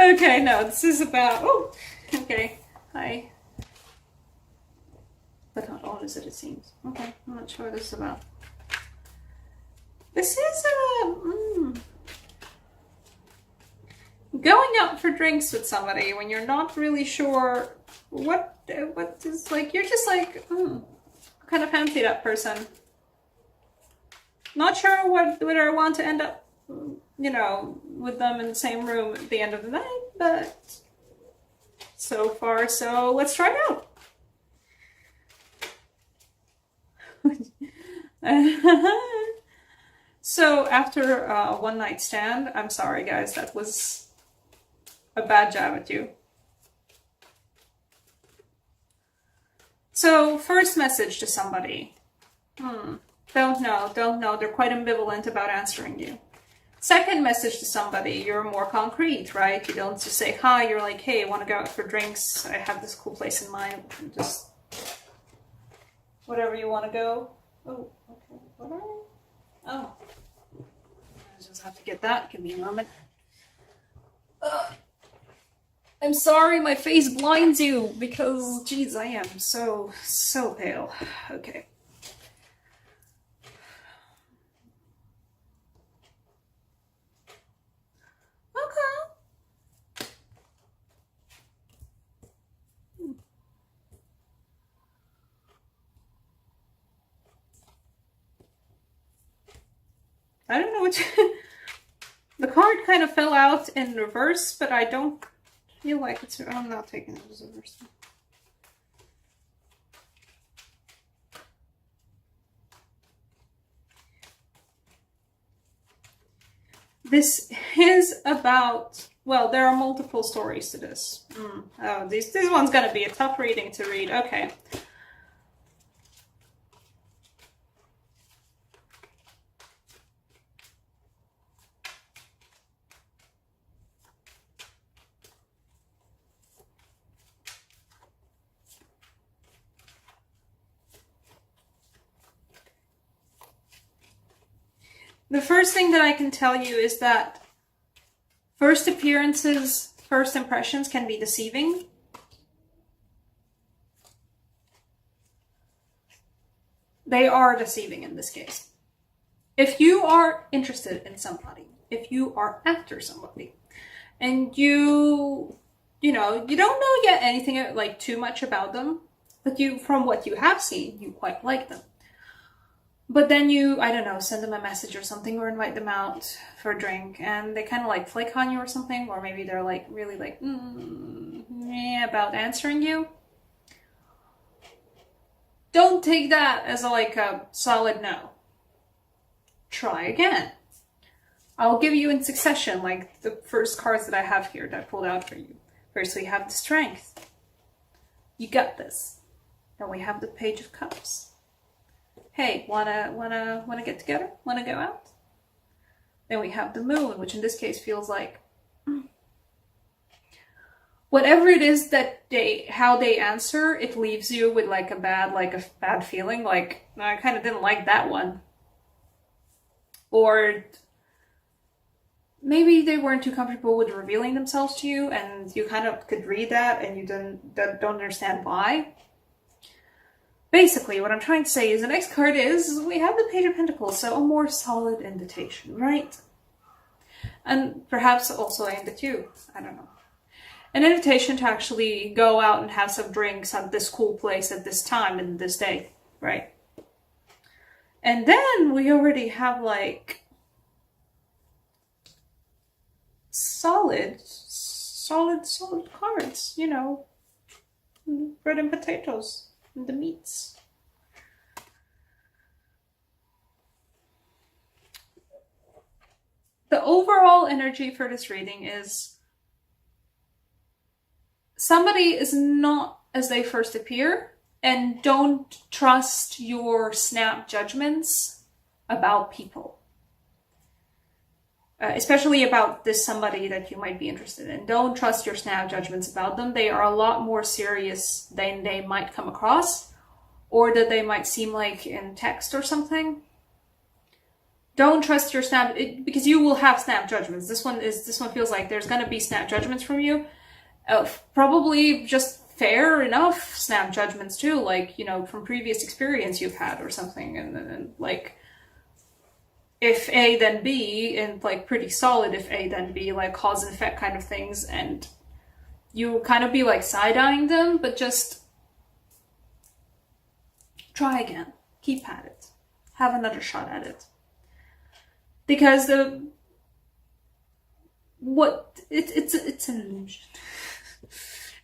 Okay, no, this is about... Oh, okay. Hi. But not all as it seems. Okay, I'm not sure what this is about. This is going out for drinks with somebody when you're not really sure what is like. You're just like, I kind of fancy that person. Not sure whether I want to end up, you know, with them in the same room at the end of the night, but so far, so let's try it out. So after a one night stand, I'm sorry guys, that was a bad jab at you. So first message to somebody. Don't know. They're quite ambivalent about answering you. Second message to somebody, you're more concrete, right? You don't just say hi, you're like, hey, I want to go out for drinks. I have this cool place in mind. Just whatever you want to go. Oh, okay. What are you? Oh. I just have to get that. Give me a moment. I'm sorry my face blinds you because, geez, I am so pale. Okay. I don't know what the card kind of fell out in reverse, but I don't feel like it's... I'm not taking it as a reverse. This is about... Well, there are multiple stories to this. Oh, this one's going to be a tough reading to read. Okay. The first thing that I can tell you is that first appearances, first impressions can be deceiving. They are deceiving in this case. If you are interested in somebody, if you are after somebody, and you don't know yet anything like too much about them, but from what you have seen, you quite like them. But then you, I don't know, send them a message or something or invite them out for a drink and they kind of like flake on you or something, or maybe they're like really like, about answering you. Don't take that as a solid no. Try again. I'll give you in succession, like the first cards that I have here that I pulled out for you. First we have the Strength. You got this. Then we have the Page of Cups. Hey, wanna get together? Wanna go out? Then we have the Moon, which in this case feels like whatever it is that how they answer, it leaves you with a bad feeling. Like, I kind of didn't like that one. Or maybe they weren't too comfortable with revealing themselves to you, and you kind of could read that, and you don't understand why. Basically, what I'm trying to say is the next card is, we have the Page of Pentacles, so a more solid invitation, right? And perhaps also aimed at you, I don't know. An invitation to actually go out and have some drinks at this cool place at this time and this day, right? And then we already have solid cards, bread and potatoes. The meats. The overall energy for this reading is somebody is not as they first appear, and don't trust your snap judgments about people. Especially about this somebody that you might be interested in. Don't trust your snap judgments about them. They are a lot more serious than they might come across, or that they might seem like in text or something. don't trust your snap, because you will have snap judgments. This one feels like there's going to be snap judgments from you. Probably just fair enough snap judgments too, like, from previous experience you've had or something, and like, if A then B, and like pretty solid if A then B, like cause and effect kind of things, and you kind of be like side-eyeing them, but just try again, keep at it, have another shot at it. Because it's an illusion.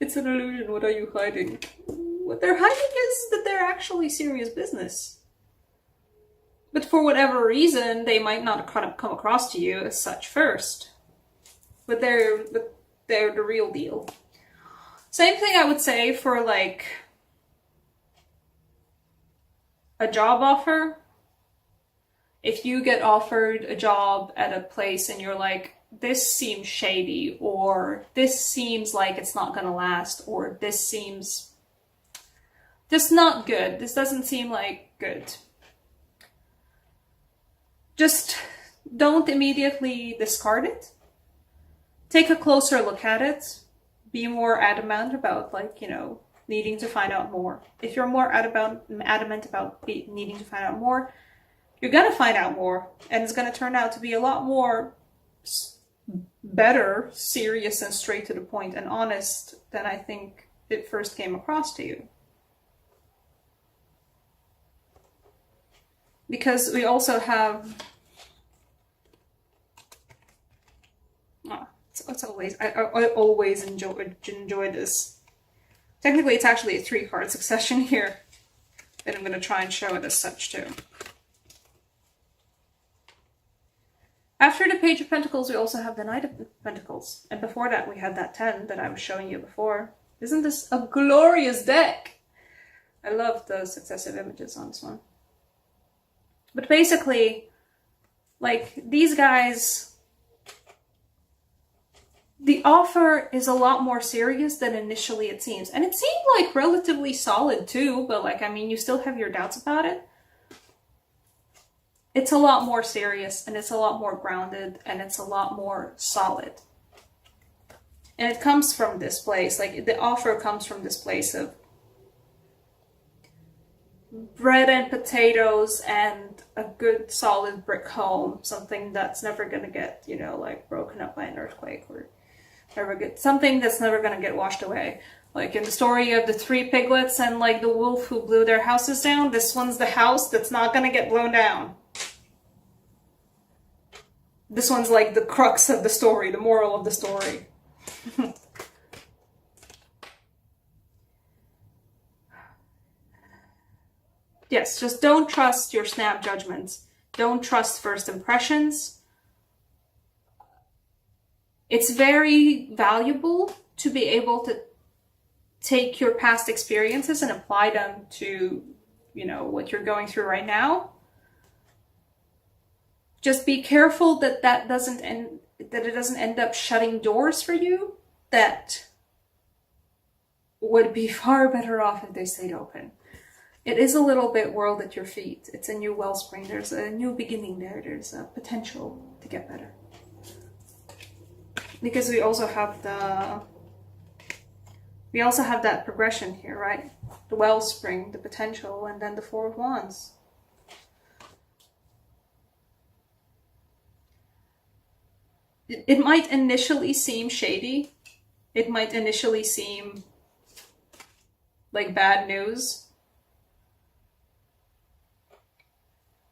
It's an illusion. What are you hiding? What they're hiding is that they're actually serious business. But for whatever reason, they might not come across to you as such first. But they're the real deal. Same thing I would say for like a job offer. If you get offered a job at a place and you're like, this seems shady, or this seems like it's not gonna last, or this seems just not good, this doesn't seem like good, just don't immediately discard it. Take a closer look at it. Be more adamant about, like, needing to find out more. If you're more adamant about needing to find out more, you're gonna find out more, and it's gonna turn out to be a lot more better, serious, and straight to the point and honest than I think it first came across to you. Because we also have it's always I always enjoy this. Technically it's actually a 3-card succession here, and I'm going to try and show it as such too. After the Page of Pentacles, we also have the Knight of Pentacles. And before that, we had that 10 that I was showing you before. Isn't this a glorious deck? I love the successive images on this one. But basically, like, these guys, the offer is a lot more serious than initially it seems. And it seemed like relatively solid too, but like, I mean, you still have your doubts about it. It's a lot more serious, and it's a lot more grounded, and it's a lot more solid. And it comes from this place, like the offer comes from this place of bread and potatoes and a good solid brick home, something that's never going to get, like broken up by an earthquake, or something that's never going to get washed away. Like in the story of the 3 piglets and like the wolf who blew their houses down, this one's the house that's not going to get blown down. This one's like the crux of the story, the moral of the story. Yes, just don't trust your snap judgments. Don't trust first impressions. It's very valuable to be able to take your past experiences and apply them to, what you're going through right now. Just be careful that it doesn't end up shutting doors for you that would be far better off if they stayed open. It is a little bit world at your feet. It's a new wellspring. There's a new beginning there. There's a potential to get better. Because we also have that progression here, right? The wellspring, the potential, and then the 4 of Wands. It might initially seem shady. It might initially seem like bad news.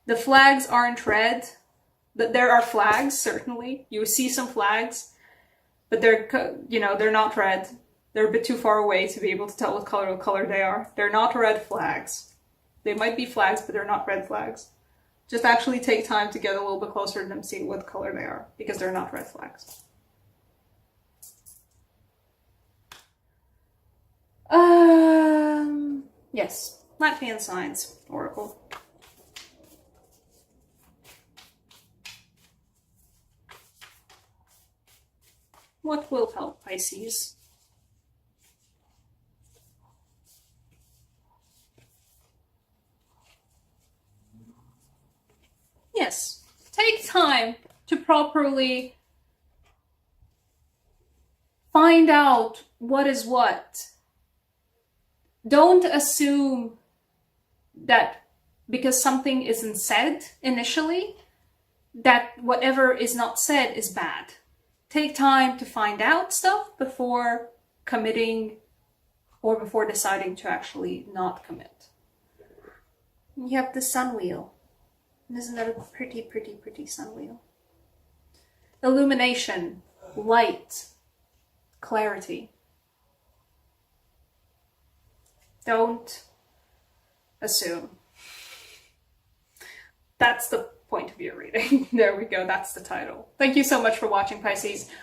The flags aren't red. There are flags, certainly. You see some flags, but they're not red. They're a bit too far away to be able to tell what color they are. They're not red flags. They might be flags, but they're not red flags. Just actually take time to get a little bit closer to them, see what color they are, because they're not red flags. Yes, Latvian signs, Oracle. What will help Pisces? Yes, Take time to properly find out what is what. Don't assume that because something isn't said initially, that whatever is not said is bad. Take time to find out stuff before committing or before deciding to actually not commit. You have the sun wheel. Isn't that a pretty, pretty, pretty sun wheel? Illumination, light, clarity. Don't assume. That's the point of your reading. There we go. That's the title. Thank you so much for watching, Pisces.